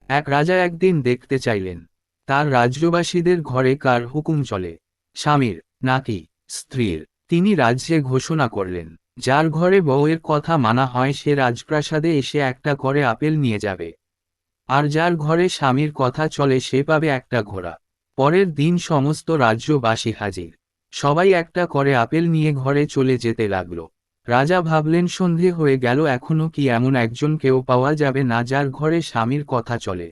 এক রাজা একদিন দেখতে চাইলেন তার রাজ্যবাসীদের ঘরে কার হুকুম চলে, স্বামীর নাকি স্ত্রীর। তিনি রাজ্যে ঘোষণা করলেন, যার ঘরে বউয়ের কথা মানা হয় সে রাজপ্রাসাদে এসে একটা করে আপেল নিয়ে যাবে, আর যার ঘরে স্বামীর কথা চলে সে পাবে একটা ঘোড়া। পরের দিন সমস্ত রাজ্যবাসী হাজির, সবাই একটা করে আপেল নিয়ে ঘরে চলে যেতে লাগলো। রাজা ভাবলেন সন্ধে হয়ে গেল, এখনো কি এমন একজন কেউ পাওয়া যাবে না যার ঘরে স্বামীর কথা চলে।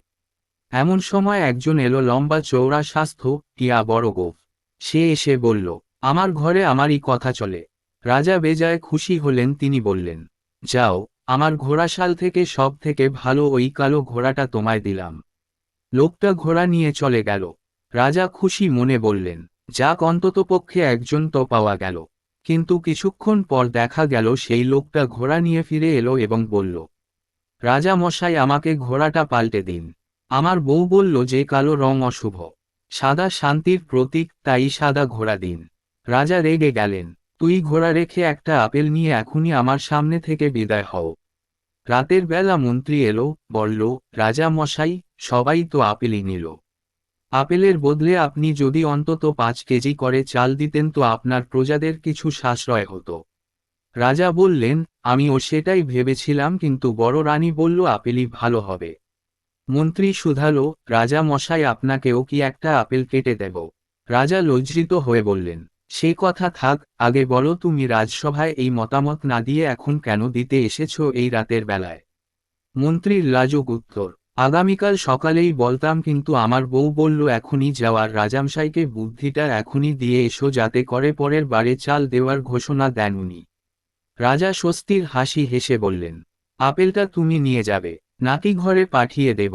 এমন সময় একজন এলো, লম্বা চৌড়া স্বাস্থ্য, টিয়া বড় গোঁফ। সে এসে বলল, আমার ঘরে আমারই কথা চলে। রাজা বেজায় খুশি হলেন, তিনি বললেন, যাও, আমার ঘোড়াশাল থেকে সব থেকে ভালো ওই কালো ঘোড়াটা তোমায় দিলাম। লোকটা ঘোড়া নিয়ে চলে গেল। রাজা খুশি মনে বললেন, যাক, অন্ততপক্ষে একজন তো পাওয়া গেল। কিন্তু কিছুক্ষণ পর দেখা গেল সেই লোকটা ঘোড়া নিয়ে ফিরে এলো এবং বলল, রাজা মশাই, আমাকে ঘোড়াটা পাল্টে দিন। আমার বউ বলল যে কালো রং অশুভ, সাদা শান্তির প্রতীক, তাই সাদা ঘোড়া দিন। রাজা রেগে গেলেন, তুই ঘোড়া রেখে একটা আপেল নিয়ে এখনই আমার সামনে থেকে বিদায় হও। রাতের বেলা মন্ত্রী এলো, বলল, রাজা মশাই, সবাই তো আপেলই নিল। আপেলের বদলে আপনি যদি অন্তত 5 কেজি করে চাল দিতেন তো আপনার প্রজাদের কিছু সাশ্রয় হতো। রাজা বললেন, আমিও সেটাই ভেবেছিলাম, কিন্তু বড় রানী বলল আপেলই ভালো হবে। মন্ত্রী শুধালো, রাজা মশাই, আপনাকেও কি একটা আপেল কেটে দেব? রাজা লজ্জিত হয়ে বললেন, সে কথা থাক, আগে বলো তুমি রাজসভায় এই মতামত না দিয়ে এখন কেন দিতে এসেছো এই রাতের বেলায়? মন্ত্রীর লাজুক উত্তর, আগামীকাল সকালেই বলতাম, কিন্তু আমার বউ বলল এখনই যাওয়ার। রাজামশাইকে বুদ্ধিটা এখনই দিয়ে এসো, যাতে করে পরের বারে চাল দেওয়ার ঘোষণা দেন উনি। রাজা স্বস্তির হাসি হেসে বললেন, আপেলটা তুমি নিয়ে যাবে নাকি ঘরে পাঠিয়ে দেব?